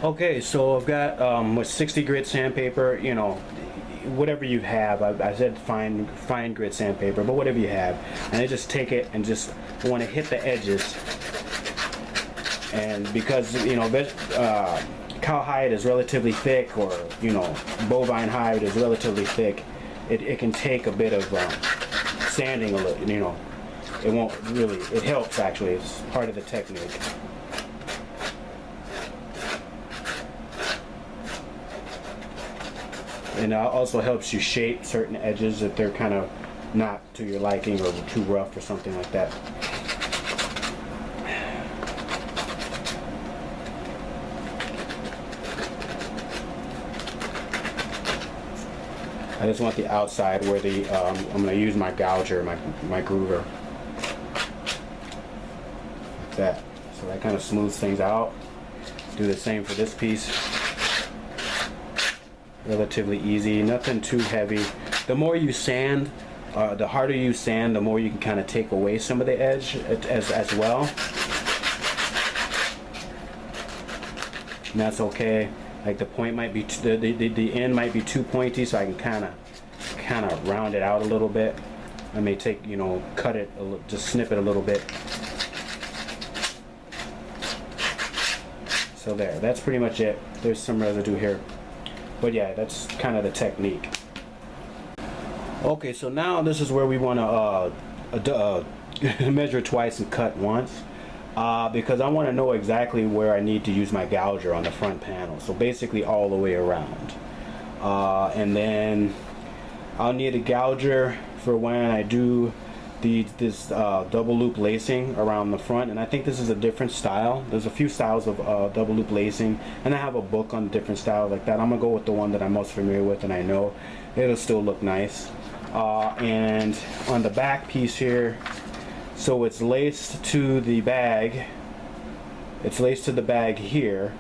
Okay, so I've got with 60 grit sandpaper, you know, whatever you have. I said fine grit sandpaper, but whatever you have. And I just take it and just want to hit the edges. And because, you know, cow hide is relatively thick, or, you know, bovine hide is relatively thick, it can take a bit of sanding a little, you know. It won't really, it helps actually, it's part of the technique. And it also helps you shape certain edges if they're kind of not to your liking or too rough or something like that. I just want the outside where the I'm going to use my gouger, my groover, like that. So that kind of smooths things out. Do the same for this piece. Relatively easy, nothing too heavy. The more you sand, the harder you sand, the more you can kind of take away some of the edge as well. And that's okay. Like the point might be the end might be too pointy, so I can kind of round it out a little bit. I may take, you know, cut it, just snip it a little bit. So there, that's pretty much it. There's some residue here. But yeah, that's kind of the technique. Okay, so now this is where we want to measure twice and cut once, because I want to know exactly where I need to use my gouger on the front panel. So basically all the way around. And then I'll need a gouger for when I do this double loop lacing around the front, and I think this is a different style. There's a few styles of double loop lacing, and I have a book on different styles like that. I'm gonna go with the one that I'm most familiar with, and I know it'll still look nice. And on the back piece here, so it's laced to the bag. It's laced to the bag here.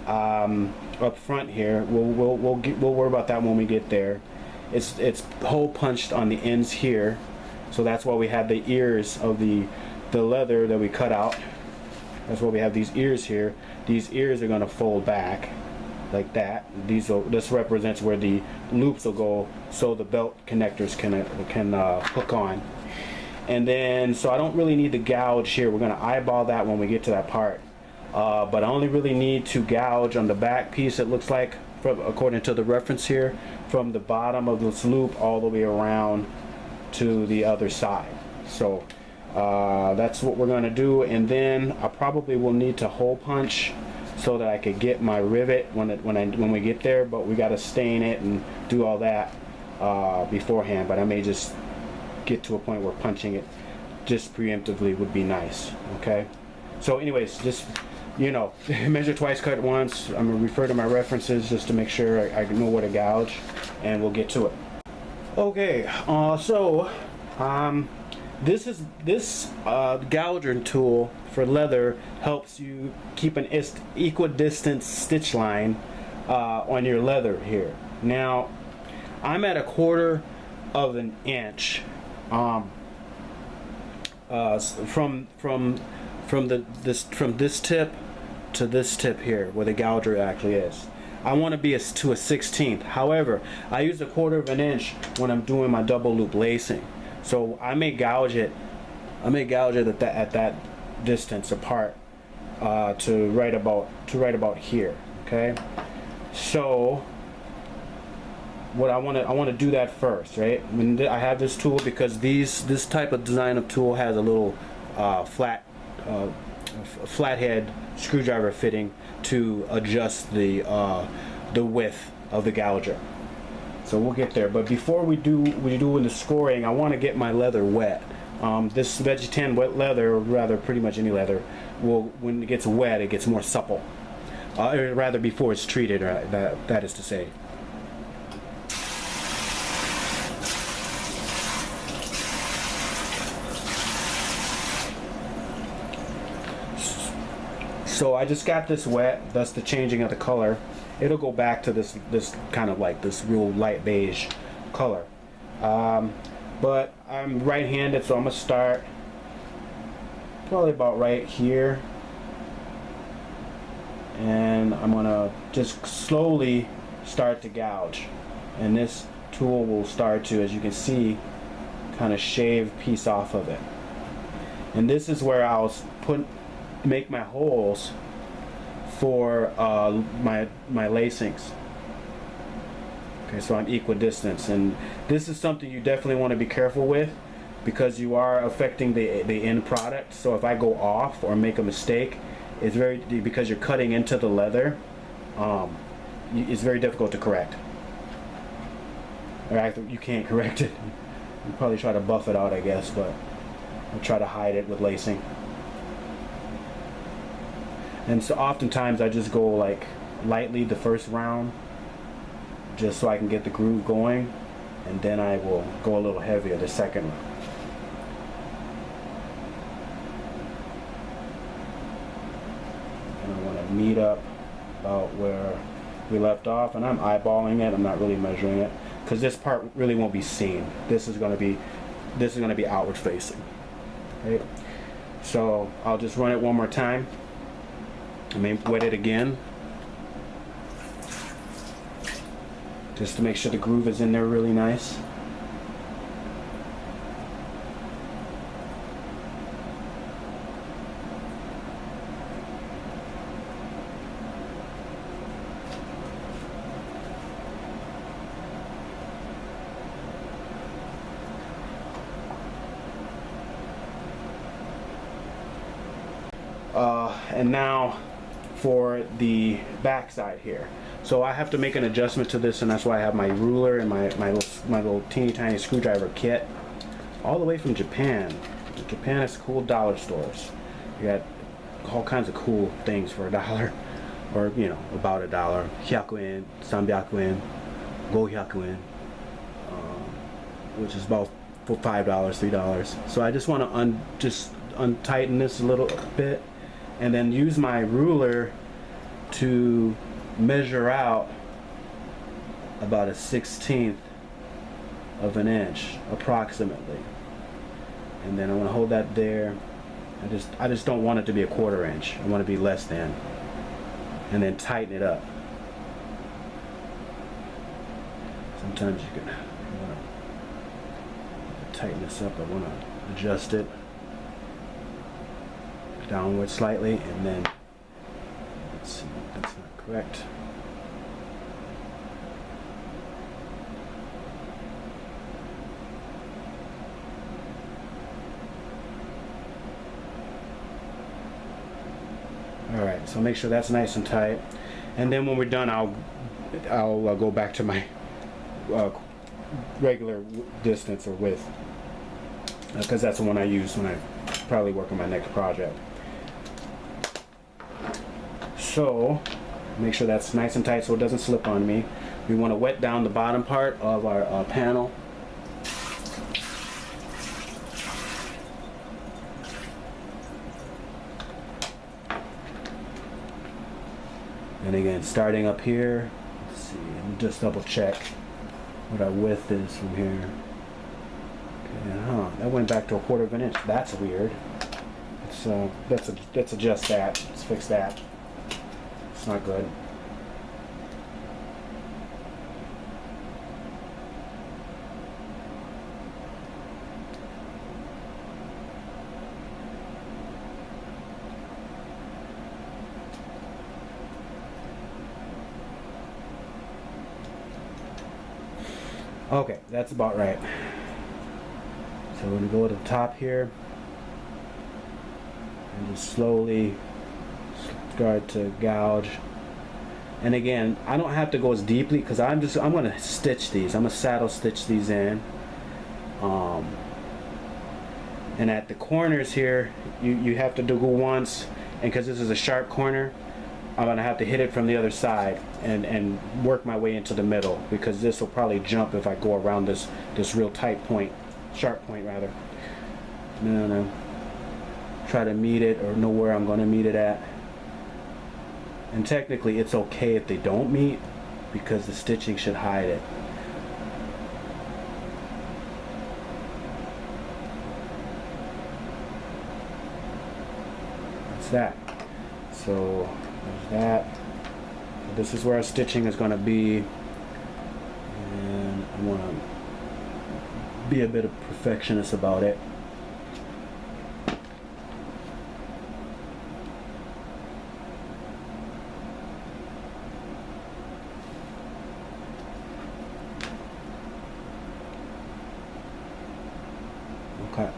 Up front here, we'll worry about that when we get there. It's hole punched on the ends here. So that's why we have the ears of the leather that we cut out. That's why we have these ears here. These ears are going to fold back like that. This represents where the loops will go, so the belt connectors can hook on. And then, so I don't really need to gouge here. We're going to eyeball that when we get to that part. But I only really need to gouge on the back piece, it looks like, according to the reference here, from the bottom of this loop all the way around to the other side. So that's what we're going to do, and then I probably will need to hole punch so that I could get my rivet when we get there, but we got to stain it and do all that beforehand. But I may just get to a point where punching it just preemptively would be nice. Okay, so anyways, just, you know, measure twice, cut once. I'm going to refer to my references just to make sure I know where to gouge, and we'll get to it. Okay, this gouger tool for leather helps you keep an equidistant stitch line on your leather here. Now, I'm at 1/4 of an inch from this tip to this tip here, where the gouger actually is. I want to be to a 1/16. However, I use 1/4 of an inch when I'm doing my double loop lacing. So I may gouge it. At that distance apart to right about here. Okay. So what I want to do that first, right? I have this tool because this type of design of tool has a little flathead screwdriver fitting to adjust the width of the gouger. So we'll get there, but before we do in the scoring, I want to get my leather wet. This Vegetan wet leather, or rather pretty much any leather, when it gets wet, it gets more supple. Or rather, before it's treated, that is to say. So I just got this wet, thus the changing of the color. It'll go back to this kind of like this real light beige color. But I'm right-handed, so I'm gonna start probably about right here, and then I'm gonna just slowly start to gouge, and this tool will start to, as you can see, kind of shave a piece off of it. And this is where I'll make my holes for my lacings. Okay, so I'm equidistant, and this is something you definitely want to be careful with, because you are affecting the end product. So if I go off or make a mistake, it's because you're cutting into the leather, it's very difficult to correct. Or actually, you can't correct it. You probably try to buff it out, I guess, but I'll try to hide it with lacing. And so oftentimes I just go like lightly the first round, just so I can get the groove going, and then I will go a little heavier the second round. And I want to meet up about where we left off, and I'm eyeballing it. I'm not really measuring it, because this part really won't be seen. This is going to be outward facing. Okay? So I'll just run it one more time. I may wet it again, just to make sure the groove is in there really nice. And now for the back side here. So I have to make an adjustment to this, and that's why I have my ruler and my little teeny tiny screwdriver kit, all the way from Japan. Japan has cool dollar stores. You got all kinds of cool things for $1, or you know, about $1. 100 yen, 300 yen, 500 yen, which is about for $5, $3. So I just want to just untighten this a little bit, and then use my ruler to measure out about a 1/16 of an inch approximately. And then I want to hold that there. I just don't want it to be a 1/4 inch. I want to be less than, and then tighten it up. Sometimes you want to tighten this up. I want to adjust it downward slightly, and then let's see, that's not correct. All right, so make sure that's nice and tight, and then when we're done, I'll go back to my regular distance or width, because that's the one I use when I probably work on my next project. So make sure that's nice and tight so it doesn't slip on me. We want to wet down the bottom part of our panel. And again, starting up here, let's see, let me just double check what our width is from here. Okay, that went back to a 1/4 of an inch. That's weird. Let's adjust that. Let's fix that. It's not good. Okay, that's about right. So we're going to go to the top here and just slowly start to gouge. And again, I don't have to go as deeply because I'm going to stitch these. I'm going to saddle stitch these in. And at the corners here, you have to go once, and because this is a sharp corner, I'm going to have to hit it from the other side and work my way into the middle, because this will probably jump if I go around this real tight point, sharp point rather. And then I'm try to meet it or know where I'm going to meet it at. And technically it's okay if they don't meet, because the stitching should hide it. That's that. So there's that. This is where our stitching is going to be, and I want to be a bit of perfectionist about it. Okay,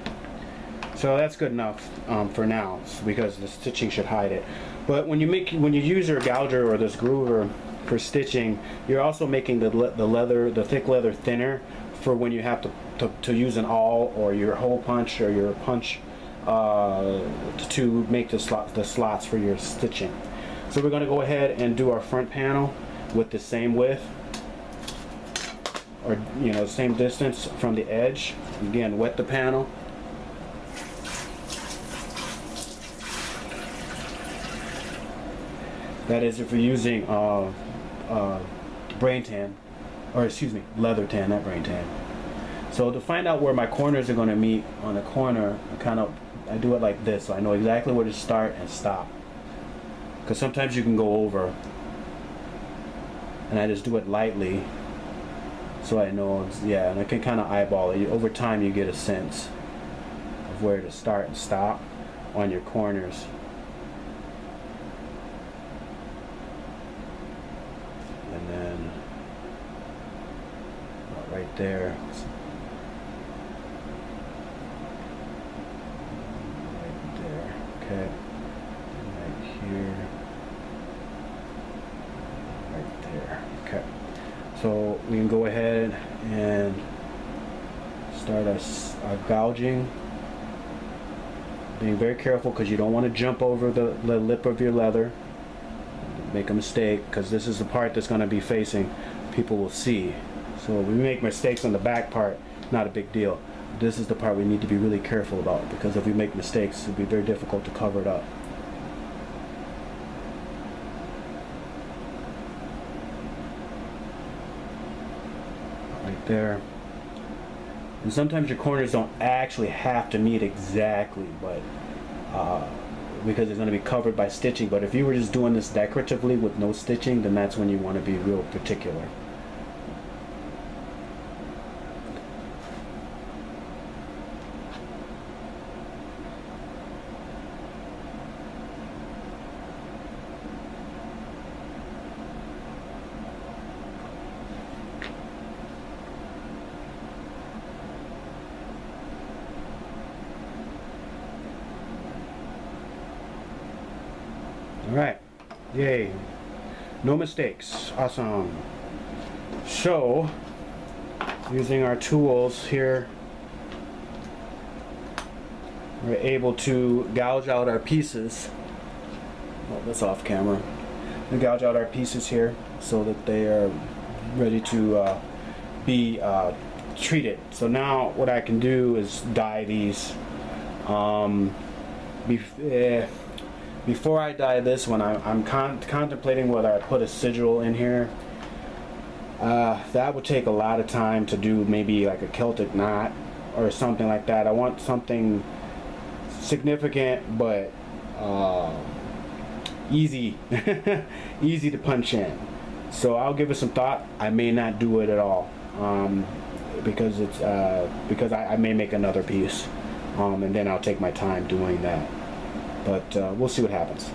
so that's good enough for now, because the stitching should hide it. But when you use your gouger or this groover for stitching, you're also making the thick leather thinner for when you have to use an awl or your hole punch or your punch to make the slots for your stitching. So we're going to go ahead and do our front panel with the same width, or same distance from the edge. Again, wet the panel. That is if you're using brain tan, or excuse me, leather tan, not brain tan. So to find out where my corners are going to meet on the corner, I do it like this, so I know exactly where to start and stop. Because sometimes you can go over, and I just do it lightly, so I know, and I can kind of eyeball it. Over time, you get a sense of where to start and stop on your corners. And then right there, okay, and right here, right there, okay. So we can go ahead and start our gouging. Being very careful, because you don't want to jump over the lip of your leather. Make a mistake, because this is the part that's going to be facing, people will see. So we make mistakes on the back part, not a big deal. This is the part we need to be really careful about, because if we make mistakes, it'll be very difficult to cover it up. Right there. And sometimes your corners don't actually have to meet exactly, but because it's going to be covered by stitching. But if you were just doing this decoratively with no stitching, then that's when you want to be real particular. Alright, yay, no mistakes, awesome. So, using our tools here, we're able to gouge out our pieces. Oh, that's off camera. We gouge out our pieces here so that they are ready to be treated. So now what I can do is dye these. Before I dye this one, I'm contemplating whether I put a sigil in here. That would take a lot of time to do, maybe like a Celtic knot or something like that. I want something significant but easy easy to punch in. So I'll give it some thought. I may not do it at all, because I may make another piece, and then I'll take my time doing that. But we'll see what happens.